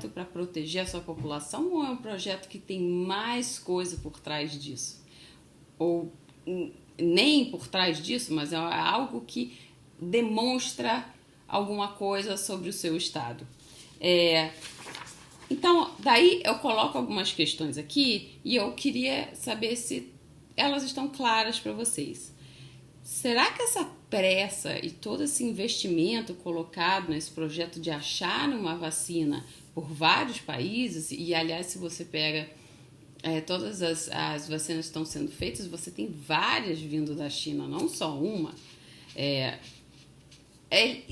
para proteger a sua população ou é um projeto que tem mais coisa por trás disso? Ou nem por trás disso, mas é algo que demonstra alguma coisa sobre o seu estado. Então, daí eu coloco algumas questões aqui e eu queria saber se elas estão claras para vocês. Será que essa pressa e todo esse investimento colocado nesse projeto de achar uma vacina por vários países, e aliás, se você pega todas as vacinas que estão sendo feitas, você tem várias vindo da China, não só uma.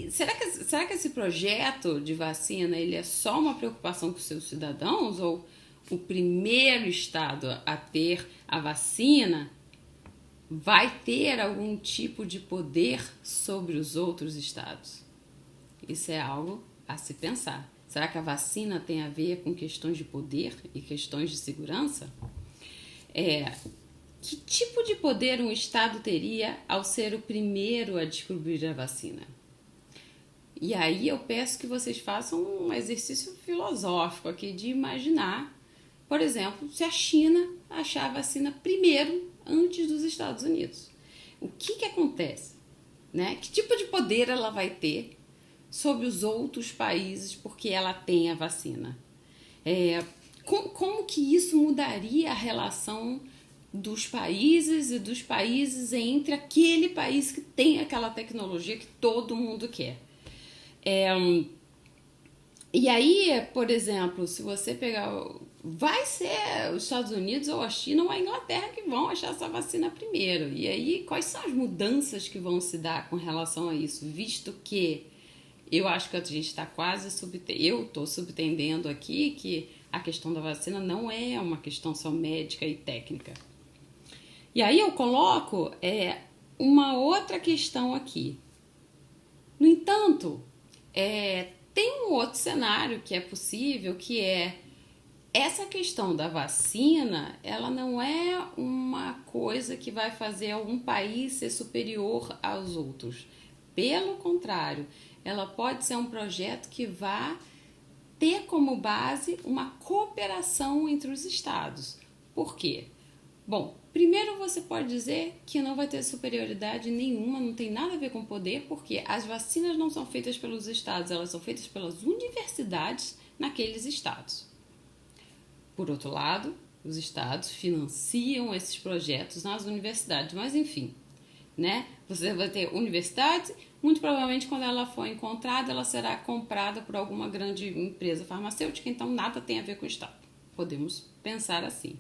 Será que esse projeto de vacina ele é só uma preocupação com os seus cidadãos? Ou o primeiro estado a ter a vacina vai ter algum tipo de poder sobre os outros estados? Isso é algo a se pensar. Será que a vacina tem a ver com questões de poder e questões de segurança? Que tipo de poder um estado teria ao ser o primeiro a descobrir a vacina? E aí eu peço que vocês façam um exercício filosófico aqui de imaginar, por exemplo, se a China achar a vacina primeiro antes dos Estados Unidos. O que acontece? Né? Que tipo de poder ela vai ter sobre os outros países porque ela tem a vacina? Como que isso mudaria a relação dos países e dos países entre aquele país que tem aquela tecnologia que todo mundo quer? E aí, por exemplo, se você pegar... Vai ser os Estados Unidos ou a China ou a Inglaterra que vão achar essa vacina primeiro. E aí, quais são as mudanças que vão se dar com relação a isso? Visto que eu acho que a gente está quase... Eu estou subentendendo aqui que a questão da vacina não é uma questão só médica e técnica. E aí eu coloco uma outra questão aqui. No entanto... tem um outro cenário que é possível, que é essa questão da vacina, ela não é uma coisa que vai fazer algum país ser superior aos outros. Pelo contrário, ela pode ser um projeto que vai ter como base uma cooperação entre os estados. Por quê? Bom, primeiro você pode dizer que não vai ter superioridade nenhuma, não tem nada a ver com poder, porque as vacinas não são feitas pelos estados, elas são feitas pelas universidades naqueles estados. Por outro lado, os estados financiam esses projetos nas universidades, mas enfim, né? Você vai ter universidade, muito provavelmente quando ela for encontrada, ela será comprada por alguma grande empresa farmacêutica, então nada tem a ver com o estado. Podemos pensar assim.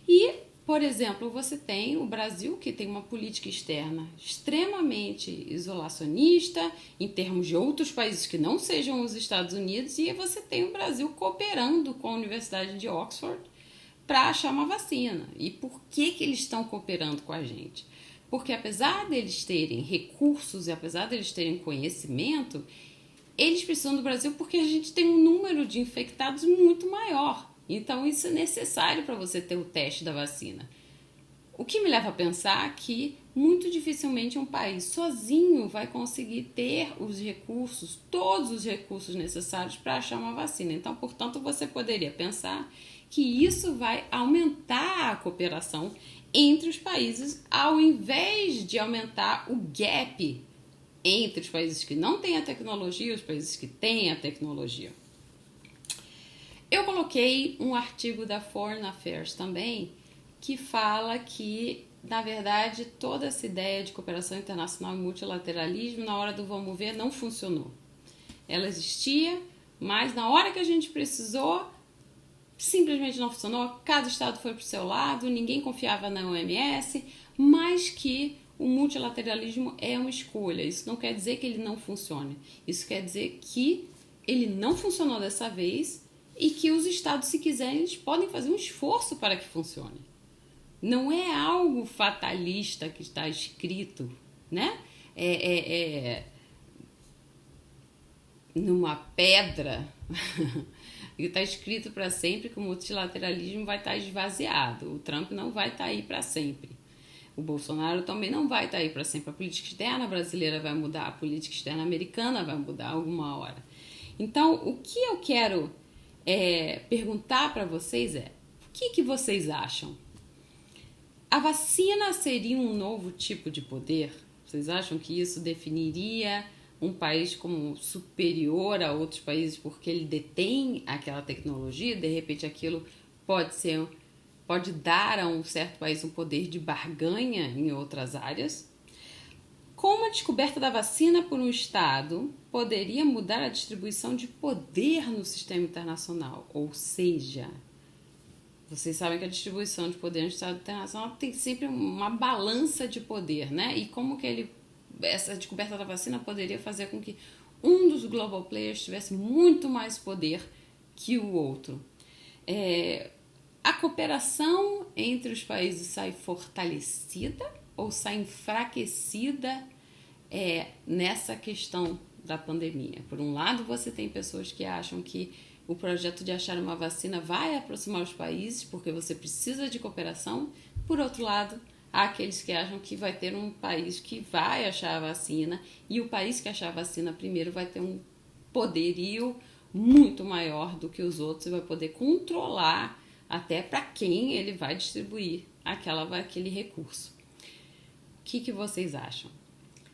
E, por exemplo, você tem o Brasil, que tem uma política externa extremamente isolacionista em termos de outros países que não sejam os Estados Unidos, e você tem o Brasil cooperando com a Universidade de Oxford para achar uma vacina. E por que eles estão cooperando com a gente? Porque apesar deles terem recursos e apesar deles terem conhecimento, eles precisam do Brasil porque a gente tem um número de infectados muito maior. Então, isso é necessário para você ter o teste da vacina. O que me leva a pensar que muito dificilmente um país sozinho vai conseguir ter os recursos, todos os recursos necessários para achar uma vacina. Então, portanto, você poderia pensar que isso vai aumentar a cooperação entre os países, ao invés de aumentar o gap entre os países que não têm a tecnologia e os países que têm a tecnologia. Eu coloquei um artigo da Foreign Affairs também, que fala que, na verdade, toda essa ideia de cooperação internacional e multilateralismo, na hora do vamos ver, não funcionou. Ela existia, mas na hora que a gente precisou, simplesmente não funcionou. Cada estado foi para o seu lado, ninguém confiava na OMS, mas que o multilateralismo é uma escolha. Isso não quer dizer que ele não funcione. Isso quer dizer que ele não funcionou dessa vez e que os estados, se quiserem, eles podem fazer um esforço para que funcione. Não é algo fatalista que está escrito, né? Numa pedra e está escrito para sempre que o multilateralismo vai estar esvaziado. O Trump não vai estar aí para sempre. O Bolsonaro também não vai estar aí para sempre. A política externa brasileira vai mudar, a política externa americana vai mudar alguma hora. Então, o que eu quero perguntar para vocês o que vocês acham? A vacina seria um novo tipo de poder? Vocês acham que isso definiria um país como superior a outros países porque ele detém aquela tecnologia? De repente aquilo pode dar a um certo país um poder de barganha em outras áreas? Como a descoberta da vacina por um Estado poderia mudar a distribuição de poder no sistema internacional? Ou seja, vocês sabem que a distribuição de poder no Estado internacional tem sempre uma balança de poder, né? E como que essa descoberta da vacina poderia fazer com que um dos global players tivesse muito mais poder que o outro? A cooperação entre os países sai fortalecida ou sai enfraquecida nessa questão da pandemia? Por um lado, você tem pessoas que acham que o projeto de achar uma vacina vai aproximar os países porque você precisa de cooperação. Por outro lado, há aqueles que acham que vai ter um país que vai achar a vacina e o país que achar a vacina primeiro vai ter um poderio muito maior do que os outros e vai poder controlar até para quem ele vai distribuir aquele recurso. O que vocês acham?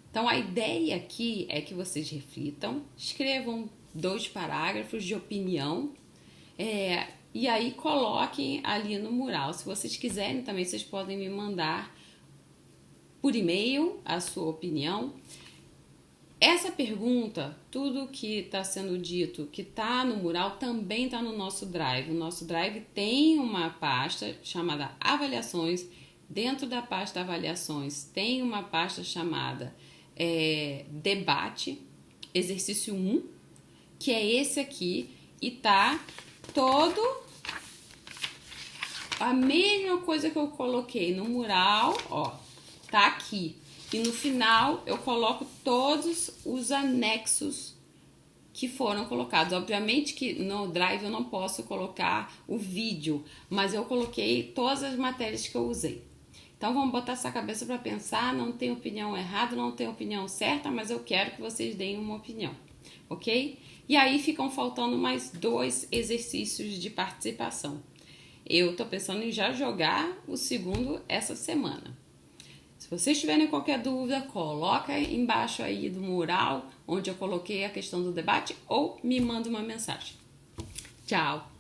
Então, a ideia aqui é que vocês reflitam, escrevam 2 parágrafos de opinião e aí coloquem ali no mural. Se vocês quiserem também, vocês podem me mandar por e-mail a sua opinião. Essa pergunta, tudo que está sendo dito, que está no mural, também está no nosso Drive. O nosso Drive tem uma pasta chamada Avaliações. Dentro da pasta Avaliações tem uma pasta chamada Debate, exercício 1, que é esse aqui, e tá todo a mesma coisa que eu coloquei no mural, ó, tá aqui. E no final eu coloco todos os anexos que foram colocados. Obviamente que no Drive eu não posso colocar o vídeo, mas eu coloquei todas as matérias que eu usei. Então vamos botar essa cabeça para pensar, não tem opinião errada, não tem opinião certa, mas eu quero que vocês deem uma opinião, ok? E aí ficam faltando mais 2 exercícios de participação. Eu tô pensando em já jogar o segundo essa semana. Se vocês tiverem qualquer dúvida, coloca embaixo aí do mural onde eu coloquei a questão do debate ou me manda uma mensagem. Tchau!